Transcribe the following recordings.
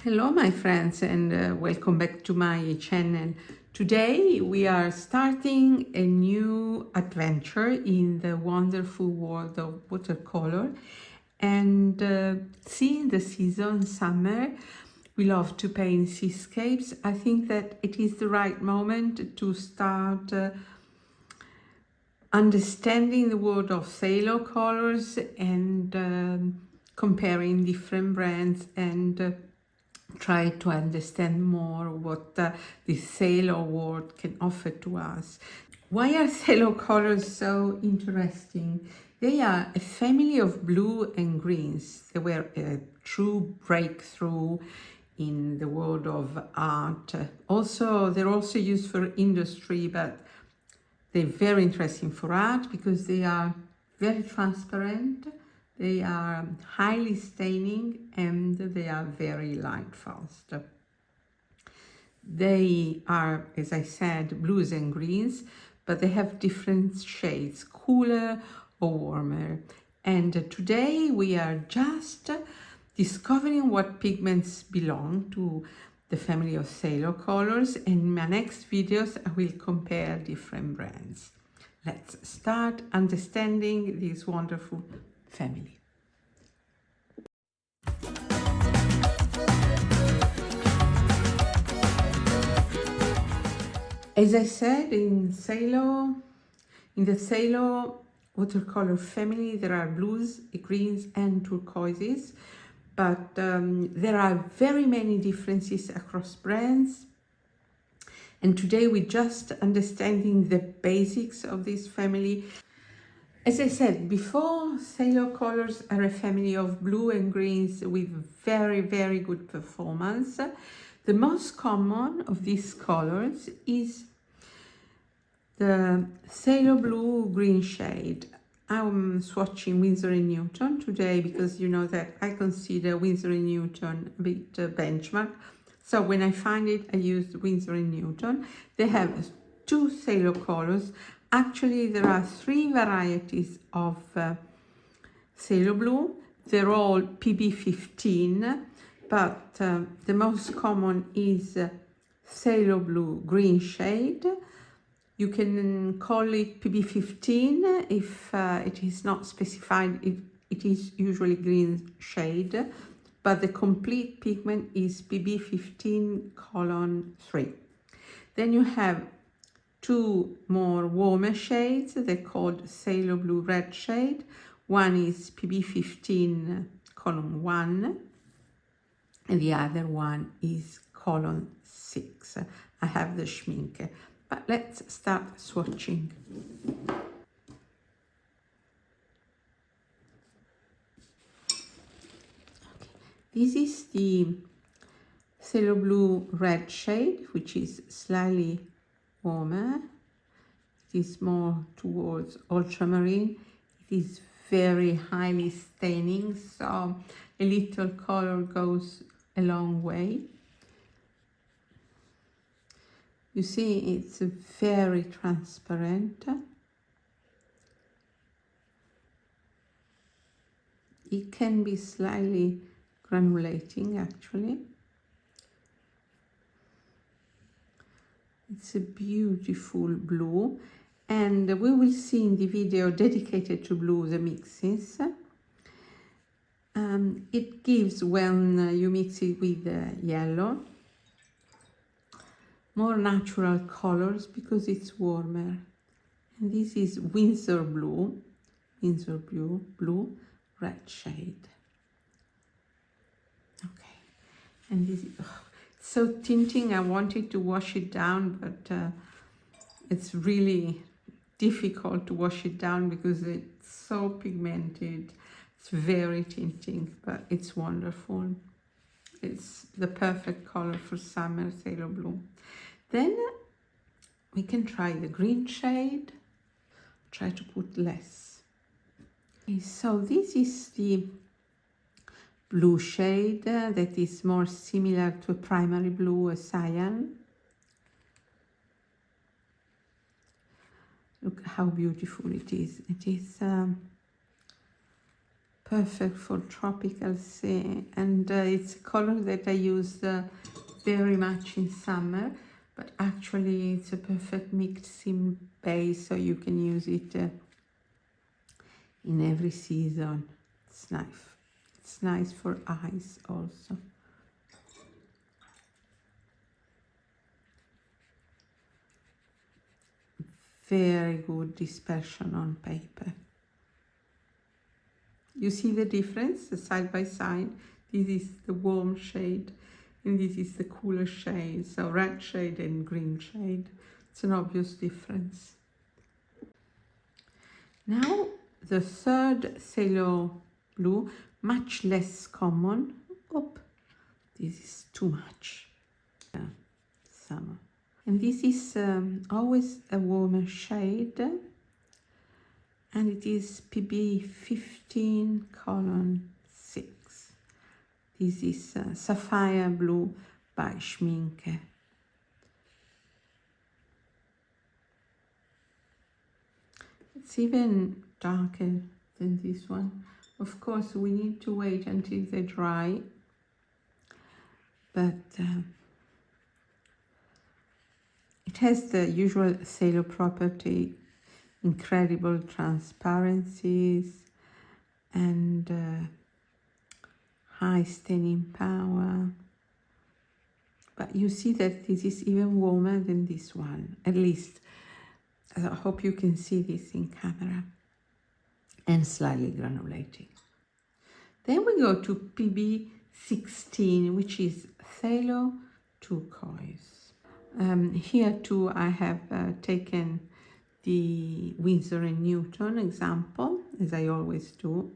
Hello my friends and welcome back to my channel. Today we are starting a new adventure in the wonderful world of watercolor and seeing the season summer, we love to paint seascapes. I think that it is the right moment to start understanding the world of phthalo colors and comparing different brands and try to understand more what the phthalo world can offer to us. Why are phthalo colors so interesting? They are a family of blue and greens. They were a true breakthrough in the world of art. They're also used for industry, but they're very interesting for art because they are very transparent. They are highly staining and they are very light fast. They are, as I said, blues and greens, but they have different shades, cooler or warmer. And today we are just discovering what pigments belong to the family of phthalo colors. In my next videos, I will compare different brands. Let's start understanding this wonderful family. As I said, in the phthalo watercolor family, there are blues, greens and turquoises, but there are very many differences across brands. And today we're just understanding the basics of this family. As I said before, phthalo colors are a family of blue and greens with very, very good performance. The most common of these colors is the phthalo blue green shade. I'm swatching Winsor & Newton today because you know that I consider Winsor & Newton a bit benchmark. So when I find it, I use Winsor & Newton. They have two phthalo colors. Actually, there are three varieties of phthalo blue. They're all PB15, but the most common is phthalo blue green shade. You can call it PB15 if it is not specified. It is usually green shade, but the complete pigment is PB15:3. Then you have two more warmer shades. They're called phthalo blue red shade. One is PB15:1 and the other one is :6. I have the schmink, but let's start swatching. This is the phthalo blue red shade, which is slightly warmer. It is more towards ultramarine. It is very highly staining, so a little color goes a long way. You see, it's very transparent. It can be slightly granulating actually. It's a beautiful blue, and we will see in the video dedicated to blue the mixes. It gives, when you mix it with yellow, more natural colors because it's warmer. And this is Winsor blue red shade. Okay, and this is so tinting. I wanted to wash it down, but it's really difficult to wash it down because it's so pigmented. It's very tinting, but it's wonderful. It's the perfect color for summer, phthalo blue. Then we can try the green shade. Try to put less. Okay, so this is the blue shade that is more similar to a primary blue, a cyan. Look how beautiful it is. It is perfect for tropical sea, and it's a color that I use very much in summer, but actually it's a perfect mixing base, so you can use it in every season. It's nice. It's nice for eyes also. Very good dispersion on paper. You see the difference side by side? This is the warm shade and this is the cooler shade, so red shade and green shade. It's an obvious difference. Now the third Phthalo blue, much less common. Oh, this is too much. Yeah, summer. And this is always a warmer shade, and it is PB15:6. This is Sapphire Blue by Schminke. It's even darker than this one. Of course, we need to wait until they dry, but it has the usual Phthalo property, incredible transparencies and high staining power. But you see that this is even warmer than this one, at least. I hope you can see this in camera, and slightly granulating. Then we go to PB16, which is Phthalo turquoise. Here too I have taken the Winsor & Newton example, as I always do.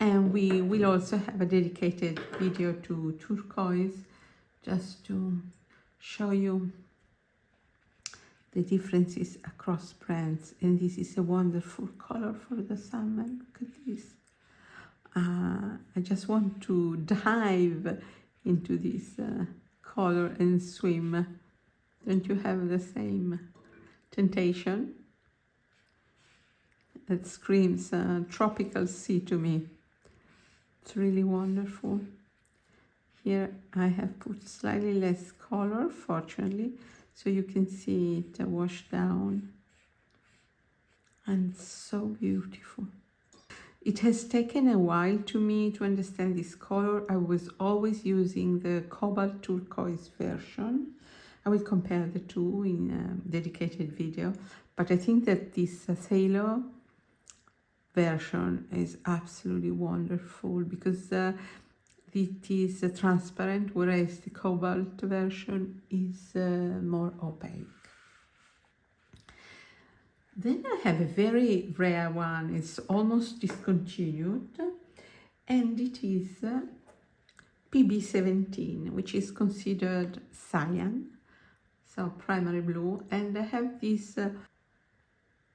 And we will also have a dedicated video to turquoise, just to show you the differences across brands. And this is a wonderful color for the summer. Look at this. I just want to dive into this color and swim. Don't you have the same temptation? It screams tropical sea to me. It's really wonderful. Here I have put slightly less color, fortunately, so you can see it washed down. And so beautiful. It has taken a while to me to understand this color. I was always using the cobalt turquoise version. I will compare the two in a dedicated video, but I think that this Phthalo version is absolutely wonderful because it is transparent, whereas the cobalt version is more opaque. Then I have a very rare one. It's almost discontinued, and it is PB17, which is considered cyan, so primary blue. And I have this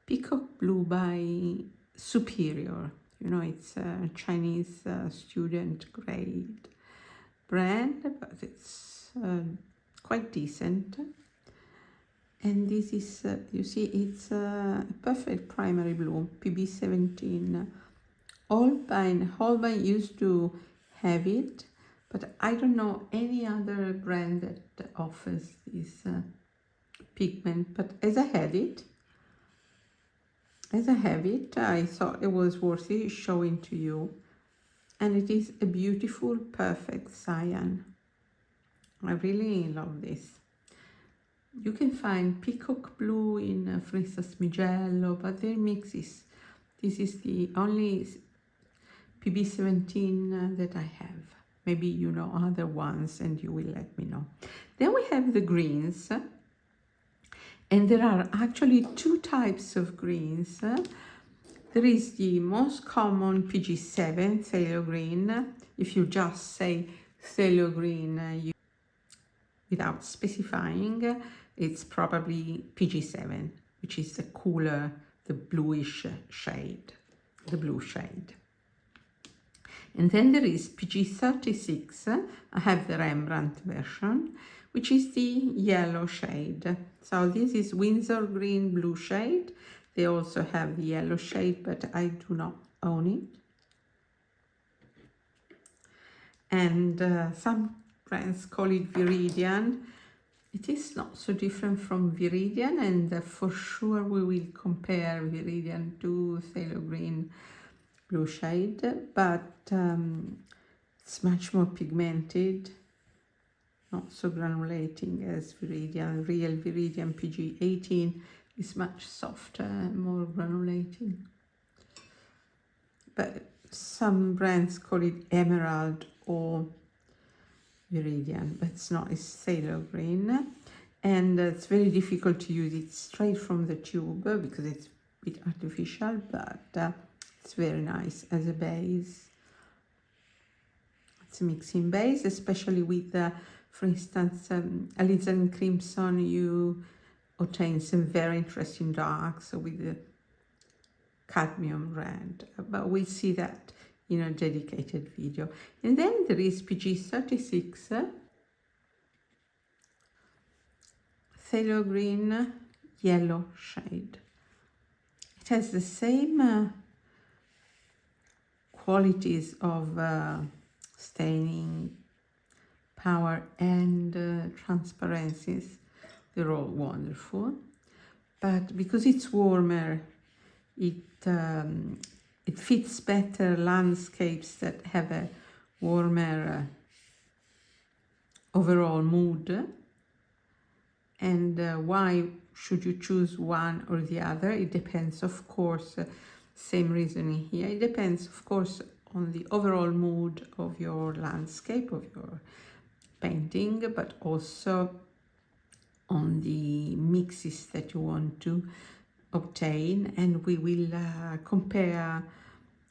Peacock blue by Superior. You know, it's a Chinese student grade brand, but it's quite decent. And this is, you see, it's a perfect primary blue, PB17. Holbein used to have it, but I don't know any other brand that offers this pigment. But as I have it, I thought it was worth it showing to you. And it is a beautiful, perfect cyan. I really love this. You can find Peacock blue in, for instance, Migello, but their mixes. This is the only PB17 that I have. Maybe you know other ones and you will let me know. Then we have the greens. And there are actually two types of greens. There is the most common Pg7 phthalo green. If you just say phthalo green without specifying, it's probably Pg7, which is the cooler, the bluish shade, the blue shade. And then there is Pg36. I have the Rembrandt version, which is the yellow shade. So this is Winsor green blue shade. They also have the yellow shade, but I do not own it. And some brands call it Viridian. It is not so different from Viridian, and for sure we will compare Viridian to Phthalo green blue shade, but it's much more pigmented, not so granulating as Viridian. Real Viridian PG18 is much softer and more granulating. But some brands call it Emerald or Viridian, but it's not, it's Phthalo green. And it's very difficult to use it straight from the tube because it's a bit artificial, but it's very nice as a base. It's a mixing base, especially with, for instance, alizarin crimson, you obtain some very interesting darks with the cadmium red, but we'll see that in a dedicated video. And then there is Pg36, Phthalo green yellow shade. It has the same qualities of staining power and transparencies. They're all wonderful, but because it's warmer, it fits better landscapes that have a warmer overall mood. And why should you choose one or the other? It depends, of course, same reasoning here. It depends, of course, on the overall mood of your landscape, of your painting, but also on the mixes that you want to obtain. And we will compare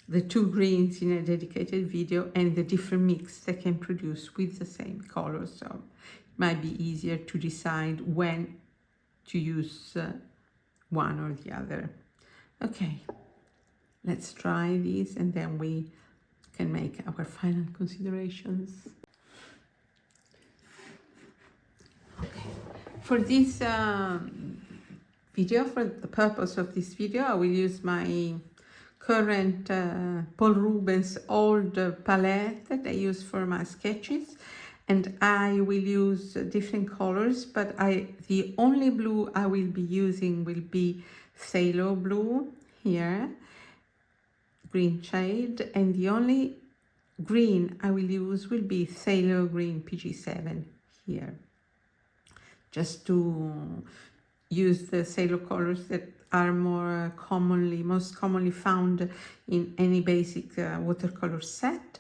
the two greens in a dedicated video and the different mix they can produce with the same color. So it might be easier to decide when to use one or the other. Okay, let's try these and then we can make our final considerations. Okay, for this video, for the purpose of this video, I will use my current Paul Rubens old palette that I use for my sketches, and I will use different colors, but the only blue I will be using will be Phthalo blue here, green shade, and the only green I will use will be Phthalo green Pg7 here, just to use the Phthalo colors that are most commonly found in any basic watercolor set.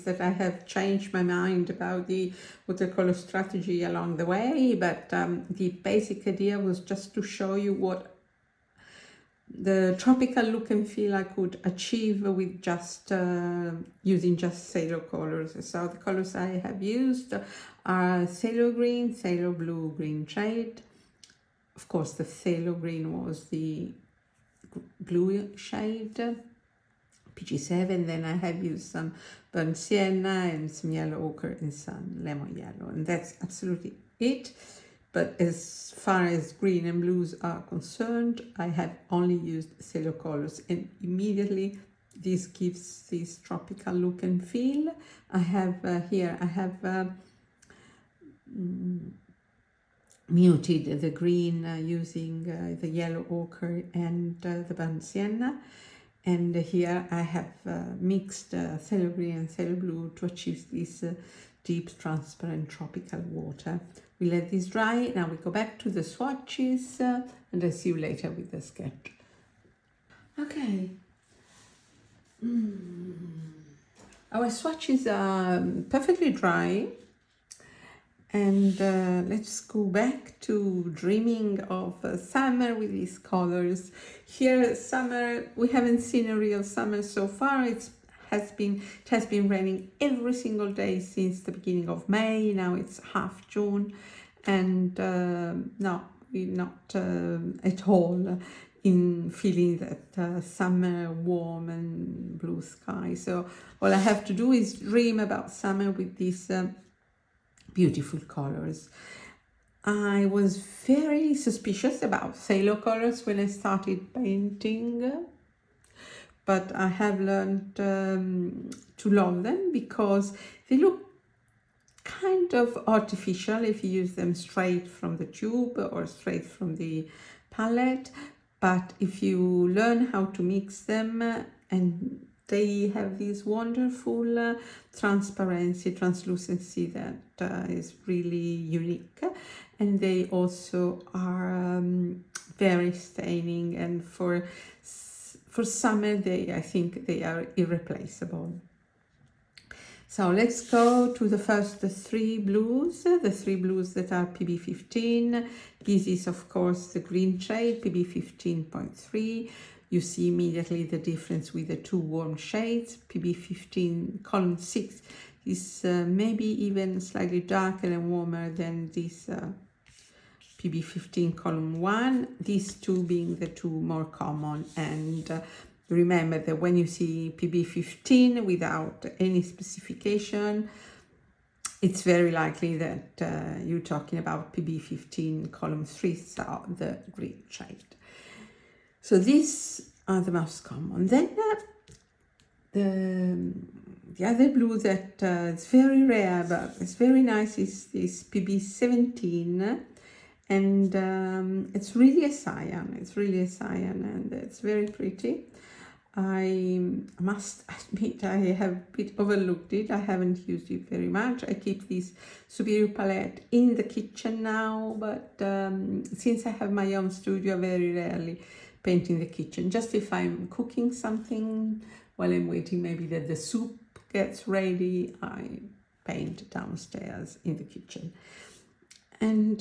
is that I have changed my mind about the watercolor strategy along the way, but the basic idea was just to show you what the tropical look and feel I could achieve with just using just Phthalo colors. So the colors I have used are Phthalo green, Phthalo blue, green shade. Of course, the Phthalo green was the blue shade, Pg7. Then I have used some burnt sienna and some yellow ochre and some lemon yellow, and that's absolutely it. But as far as green and blues are concerned, I have only used Phthalo colors, and immediately this gives this tropical look and feel. I have here, I have muted the green using the yellow ochre and the burnt sienna. And here I have mixed Phthalo green and Phthalo blue to achieve this deep, transparent tropical water. We let this dry. Now we go back to the swatches and I'll see you later with the sketch. Okay. Our swatches are perfectly dry. And let's go back to dreaming of summer with these colors. Here, summer, we haven't seen a real summer so far. It has been raining every single day since the beginning of May. Now it's half June, and no, we're not at all in feeling that summer, warm and blue sky. So all I have to do is dream about summer with these beautiful colors. I was very suspicious about Phthalo colors when I started painting, but I have learned to love them because they look kind of artificial if you use them straight from the tube or straight from the palette, but if you learn how to mix them, and they have this wonderful translucency that is really unique, and they also are very staining, and for summer I think they are irreplaceable. So let's go to the first three blues, the three blues that are PB15. This is of course the green shade, PB15.3. You see immediately the difference with the two warm shades. PB15 column 6 is maybe even slightly darker and warmer than this PB15 column 1, these two being the two more common. And remember that when you see PB15 without any specification, it's very likely that you're talking about PB15 column 3, so the green shade. So these are the most common. Then the other blue that is very rare but it's very nice is this PB17, and it's really a cyan. It's really a cyan, and it's very pretty. I must admit I have a bit overlooked it. I haven't used it very much. I keep this Superior palette in the kitchen now, but since I have my own studio, I very rarely paint in the kitchen. Just if I'm cooking something while I'm waiting maybe that the soup gets ready, I paint downstairs in the kitchen. And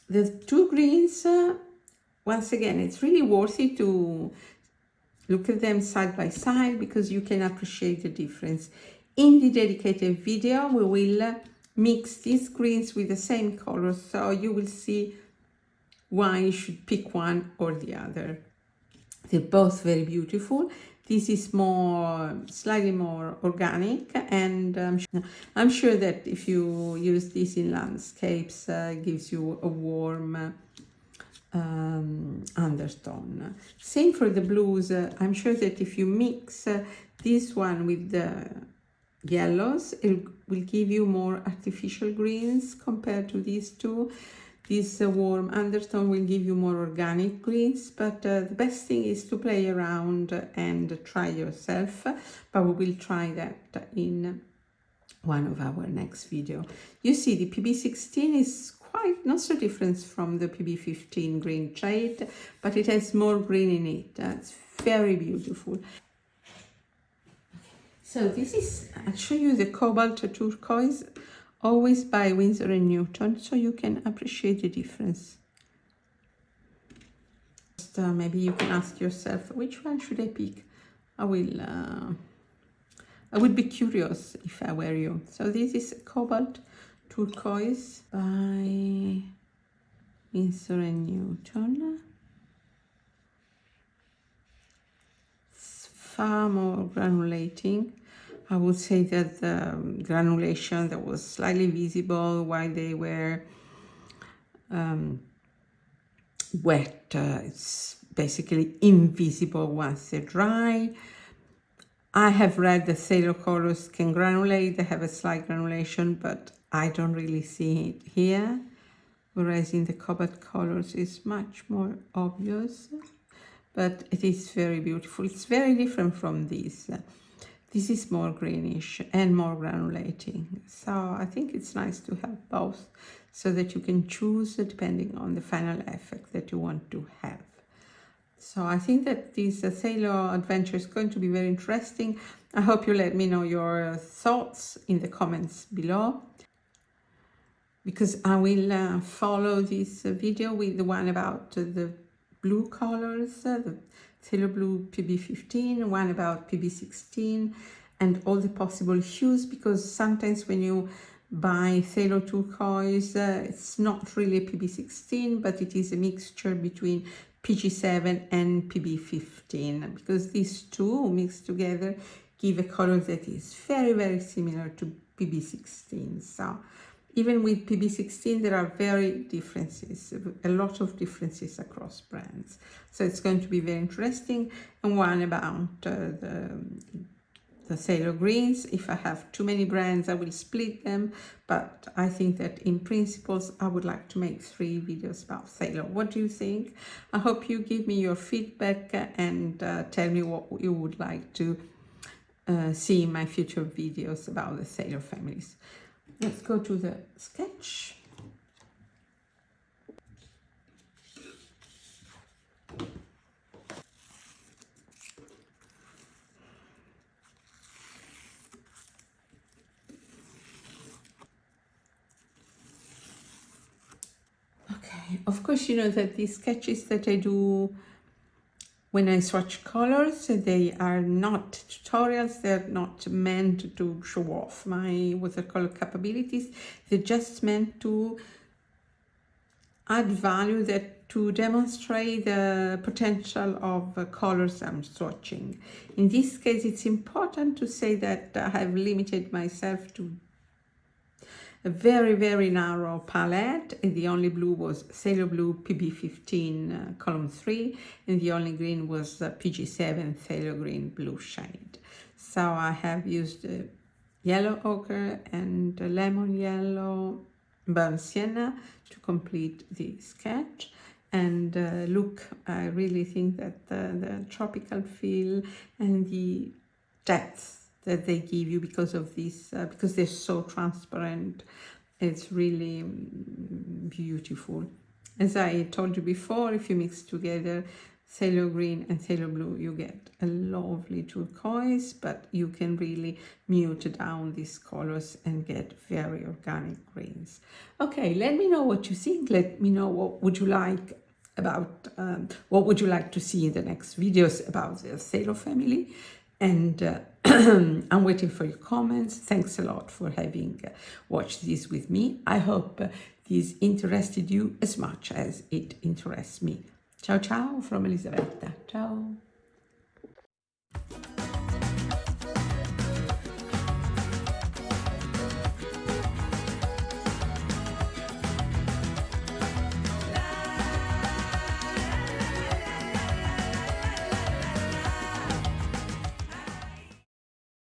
the two greens, once again, it's really worth it to look at them side by side because you can appreciate the difference. In the dedicated video, we will mix these greens with the same color, so you will see why you should pick one or the other. They're both very beautiful. This is slightly more organic, and I'm sure that if you use this in landscapes, gives you a warm undertone. Same for the blues. I'm sure that if you mix this one with the yellows, it will give you more artificial greens compared to these two. This warm undertone will give you more organic greens, but the best thing is to play around and try yourself, but we will try that in one of our next video. You see the PB16 is quite not so different from the PB15 green shade, but it has more green in it. It's very beautiful. So this is, I'll show you the cobalt turquoise, always by Winsor & Newton, so you can appreciate the difference. Just, maybe you can ask yourself, which one should I pick? I would be curious if I were you. So this is cobalt turquoise by Winsor & Newton. It's far more granulating. I would say that the granulation that was slightly visible while they were wet, it's basically invisible once they're dry. I have read that Phthalo colors can granulate, they have a slight granulation, but I don't really see it here. Whereas in the cobalt colors it's much more obvious, but it is very beautiful. It's very different from this. This is more greenish and more granulating. So I think it's nice to have both so that you can choose depending on the final effect that you want to have. So I think that this Phthalo adventure is going to be very interesting. I hope you let me know your thoughts in the comments below, because I will follow this video with the one about the blue colors, the Phthalo Blue PB15, one about PB16, and all the possible hues, because sometimes when you buy Phthalo turquoise, it's not really a PB16, but it is a mixture between Pg7 and PB15, because these two mixed together give a color that is very, very similar to PB16. So even with PB16, there are a lot of differences across brands. So it's going to be very interesting. And one about the Phthalo greens. If I have too many brands, I will split them. But I think that in principles, I would like to make 3 videos about Phthalo. What do you think? I hope you give me your feedback and tell me what you would like to see in my future videos about the Phthalo families. Let's go to the sketch. Okay, of course, you know that these sketches that I do when I swatch colors, they are not tutorials, they're not meant to show off my watercolor capabilities, they're just meant to add value, that to demonstrate the potential of colors I'm swatching. In this case, it's important to say that I have limited myself to a very, very narrow palette, and the only blue was Phthalo Blue PB15 column 3, and the only green was Pg7 Phthalo Green Blue shade. So I have used yellow ochre and lemon yellow burnt sienna to complete the sketch. And look, I really think that the tropical feel and the depth that they give you because of this, because they're so transparent, it's really beautiful. As I told you before, if you mix together Phthalo green and Phthalo blue, you get a lovely turquoise, but you can really mute down these colors and get very organic greens. Okay, let me know what you think. Let me know what would you like about, what would you like to see in the next videos about the Phthalo family. And I'm waiting for your comments. Thanks a lot for having watched this with me. I hope this interested you as much as it interests me. Ciao ciao from Elisabetta. Ciao.